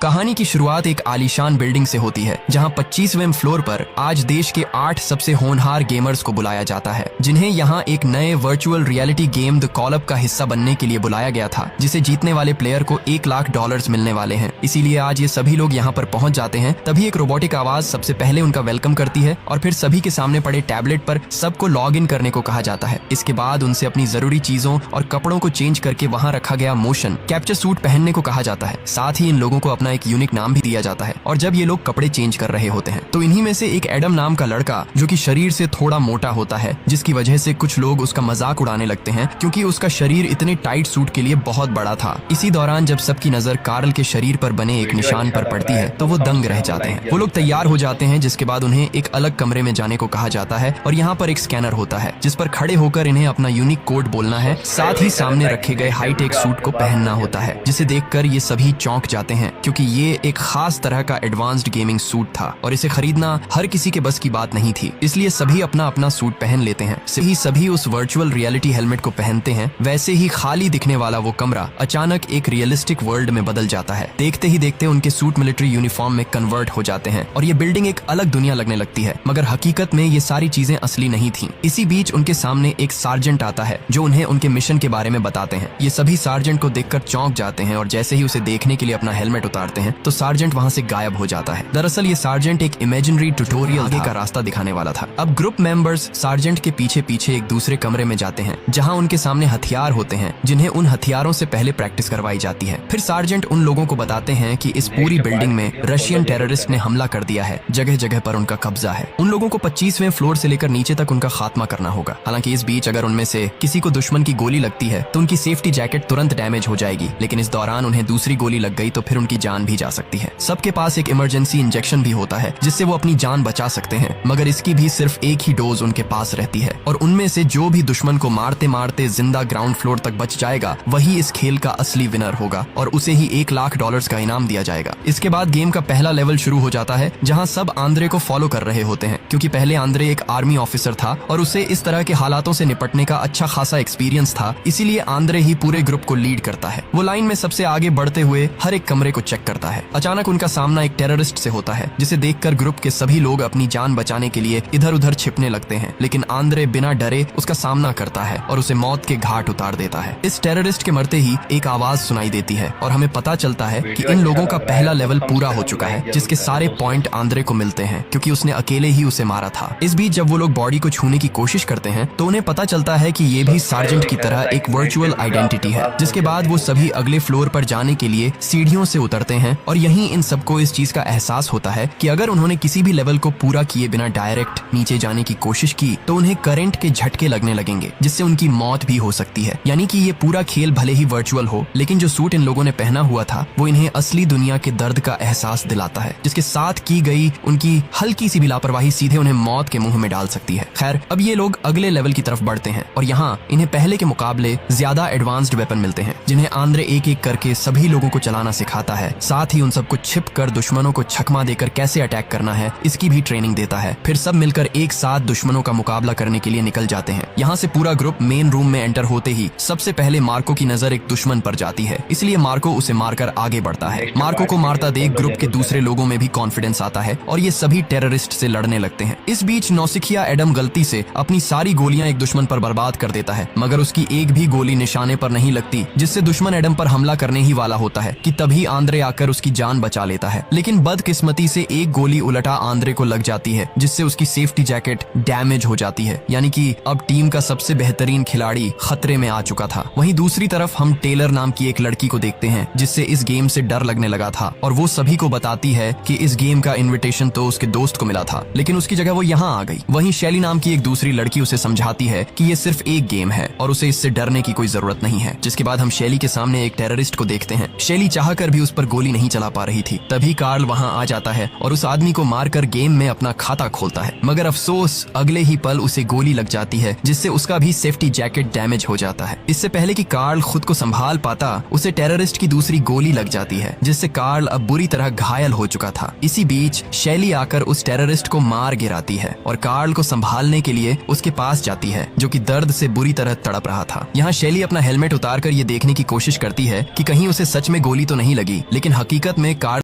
कहानी की शुरुआत एक आलीशान बिल्डिंग से होती है जहां 25वें फ्लोर पर आज देश के 8 सबसे होनहार गेमर्स को बुलाया जाता है, जिन्हें यहां एक नए virtual reality game the call up का हिस्सा बनने के लिए बुलाया गया था, जिसे जीतने वाले प्लेयर को $1 लाख मिलने वाले हैं। इसीलिए आज ये सभी लोग यहां पर पहुंच जाते हैं। तभी एक रोबोटिक आवाज सबसे पहले उनका वेलकम करती है और फिर सभी के सामने पड़े टैबलेट पर सबको लॉग इन करने को कहा जाता है। इसके बाद उनसे अपनी जरूरी चीजों और कपड़ों को चेंज करके वहाँ रखा गया मोशन कैप्चर सूट पहनने को कहा जाता है। साथ ही इन लोगों को अपना एक यूनिक नाम भी दिया जाता है। और जब ये लोग कपड़े चेंज कर रहे होते हैं तो इन्हीं में से एक एडम नाम का लड़का, जो कि शरीर से थोड़ा मोटा होता है, जिसकी वजह से कुछ लोग उसका मजाक उड़ाने लगते हैं क्योंकि उसका शरीर इतने टाइट सूट के लिए बहुत बड़ा था। इसी दौरान जब सबकी नजर कार्ल के शरीर पर बने एक निशान पर पड़ती है तो वो दंग रह जाते हैं। वो लोग तैयार हो जाते हैं, जिसके बाद उन्हें एक अलग कमरे में जाने को कहा जाता है और यहाँ पर एक स्कैनर होता है जिस पर खड़े होकर इन्हें अपना यूनिक कोड बोलना है। साथ ही सामने रखे गए हाईटेक सूट को पहनना होता है, जिसे देखकर ये सभी चौंक जाते हैं क्योंकि ये एक खास तरह का एडवांस्ड गेमिंग सूट था और इसे खरीदना हर किसी के बस की बात नहीं थी। इसलिए सभी अपना अपना सूट पहन लेते हैं। सभी उस वर्चुअल रियलिटी हेलमेट को पहनते हैं। वैसे ही खाली दिखने वाला वो कमरा अचानक एक रियलिस्टिक वर्ल्ड में बदल जाता है। देखते ही देखते उनके सूट मिलिट्री यूनिफॉर्म में कन्वर्ट हो जाते हैं और ये बिल्डिंग एक अलग दुनिया लगने लगती है। मगर हकीकत में ये सारी चीजें असली नहीं थी। इसी बीच उनके सामने एक सार्जेंट आता है जो उन्हें उनके मिशन के बारे में बताते हैं। ये सभी सार्जेंट को देखकर चौंक जाते हैं और जैसे ही उसे देखने के लिए अपना हेलमेट उतारते हैं तो सार्जेंट वहाँ से गायब हो जाता है। दरअसल ये सार्जेंट एक इमेजिनरी ट्यूटोरियल आगे का रास्ता दिखाने वाला था। अब ग्रुप मेंबर्स सार्जेंट के पीछे पीछे एक दूसरे कमरे में जाते हैं जहां उनके सामने हथियार होते हैं, जिन्हें उन हथियारों से पहले प्रैक्टिस करवाई जाती है। फिर सार्जेंट उन लोगों को बताते हैं कि इस पूरी बिल्डिंग में रशियन टेररिस्ट ने हमला कर दिया है, जगह जगह पर उनका कब्जा है। उन लोगों को 25वें फ्लोर से लेकर नीचे तक उनका खात्मा करना होगा। हालांकि इस बीच अगर उनमें से किसी को दुश्मन की गोली लगती है तो उनकी सेफ्टी जैकेट तुरंत डैमेज हो जाएगी, लेकिन इस दौरान उन्हें दूसरी गोली लग गई तो फिर उनकी जान भी जा सकती है। सबके पास एक इमरजेंसी इंजेक्शन भी होता है जिससे वो अपनी जान बचा सकते हैं, मगर इसकी भी सिर्फ एक ही डोज उनके पास रहती है। और उनमें से जो भी दुश्मन को मारते मारते जिंदा ग्राउंड फ्लोर तक बच जाएगा वही इस खेल का असली विनर होगा और उसे ही $1 लाख का इनाम दिया जाएगा। इसके बाद गेम का पहला लेवल शुरू हो जाता है जहां सब आंद्रे को फॉलो कर रहे होते हैं, क्योंकि पहले आंद्रे एक आर्मी ऑफिसर था और उसे इस तरह के हालातों से निपटने का अच्छा खासा एक्सपीरियंस था। इसीलिए आंद्रे ही पूरे ग्रुप को लीड करता है। वो लाइन में सबसे आगे बढ़ते हुए हर एक कमरे को चेक करता है। अचानक उनका सामना एक टेररिस्ट से होता है, जिसे देखकर ग्रुप के सभी लोग अपनी जान बचाने के लिए इधर उधर छिपने लगते हैं, लेकिन आंद्रे बिना डरे उसका सामना करता है और उसे मौत के घाट उतार देता है। इस टेररिस्ट के मरते ही एक आवाज सुनाई देती है और हमें पता चलता है कि इन लोगों का पहला लेवल पूरा हो चुका है, जिसके सारे पॉइंट आंद्रे को मिलते हैं क्योंकि उसने अकेले ही उसे मारा था। इस बीच जब वो लोग बॉडी को छूने की कोशिश करते हैं तो उन्हें पता चलता है कि ये भी सार्जेंट की तरह एक वर्चुअल आइडेंटिटी है। जिसके बाद वो सभी अगले फ्लोर पर जाने के लिए सीढ़ियों से उतरते हैं और यहीं इन सबको इस चीज का एहसास होता है कि अगर उन्होंने किसी भी लेवल को पूरा किए बिना डायरेक्ट नीचे जाने की कोशिश की तो उन्हें करंट के झटके लगने लगेंगे, जिससे उनकी मौत भी हो सकती है। यानी कि ये पूरा खेल भले ही वर्चुअल हो, लेकिन जो सूट इन लोगों ने पहना हुआ था वो इन्हें असली दुनिया के दर्द का एहसास दिलाता है, जिसके साथ की गई उनकी हल्की सी भी लापरवाही सीधे उन्हें मौत के मुंह में डाल सकती है। खैर, अब ये लोग अगले लेवल की तरफ बढ़ते हैं और यहाँ इन्हें पहले के मुकाबले ज्यादा एडवांस्ड वेपन मिलते हैं, जिन्हें आंद्रे एक एक करके सभी लोगों को चलाना सिखाता है। साथ ही उन सबको छिप कर दुश्मनों को छकमा देकर कैसे अटैक करना है इसकी भी ट्रेनिंग देता है। फिर सब मिलकर एक साथ दुश्मनों का मुकाबला करने के लिए निकल जाते हैं। यहाँ से पूरा ग्रुप मेन रूम में एंटर होते ही सबसे पहले मार्को की नजर एक दुश्मन पर जाती है, इसलिए मार्को उसे मारकर आगे बढ़ता है। मार्को को मारता देख ग्रुप के दूसरे लोगों में भी कॉन्फिडेंस आता है और ये सभी टेररिस्ट से लड़ने लगते हैं। इस बीच नौसिखिया एडम गलती से अपनी सारी गोलियां एक दुश्मन पर बर्बाद कर देता है, मगर उसकी एक भी गोली निशाने पर नहीं लगती, जिससे दुश्मन एडम पर हमला करने ही वाला होता है कि तभी आंद्रे आकर उसकी जान बचा लेता है। लेकिन बदकिस्मती से एक गोली उलटा आंद्रे को लग जाती है, जिससे उसकी सेफ्टी जैकेट डैमेज हो जाती है। यानी कि अब टीम का सबसे बेहतरीन खिलाड़ी खतरे में आ चुका था। वहीं दूसरी तरफ हम टेलर नाम की एक लड़की को देखते हैं जिससे इस गेम से डर लगने लगा था और वो सभी को बताती है कि इस गेम का इनविटेशन तो उसके दोस्त को मिला था, लेकिन उसकी जगह वो यहाँ आ गई। वहीं शैली नाम की एक दूसरी लड़की उसे समझाती है कि ये सिर्फ एक गेम है और उसे इससे डरने की कोई जरूरत नहीं है। जिसके बाद हम शैली के सामने एक टेररिस्ट को देखते हैं। शैली चाहकर भी उस पर गोली नहीं चला पा रही थी। तभी कार्ल वहाँ आ जाता है और उस आदमी को मारकर गेम में अपना खाता खोलता है, मगर अफसोस अगले ही पल उसे गोली लग जाती है, जिससे उसका भी सेफ्टी जैकेट डैमेज हो जाता है। इससे पहले कि कार्ल खुद को संभाल पाता उसे टेररिस्ट की दूसरी गोली लग जाती है, जिससे कार्ल अब बुरी तरह घायल हो चुका था। इसी बीच शैली आकर उस टेररिस्ट को मार गिराती है और कार्ल को संभालने के लिए उसके पास जाती है, जो कि दर्द से बुरी तरह तड़प रहा था। यहाँ शैली अपना हेलमेट उतारकर ये देखने की कोशिश करती है कि कहीं उसे सच में गोली तो नहीं लगी, लेकिन हकीकत में कार्ल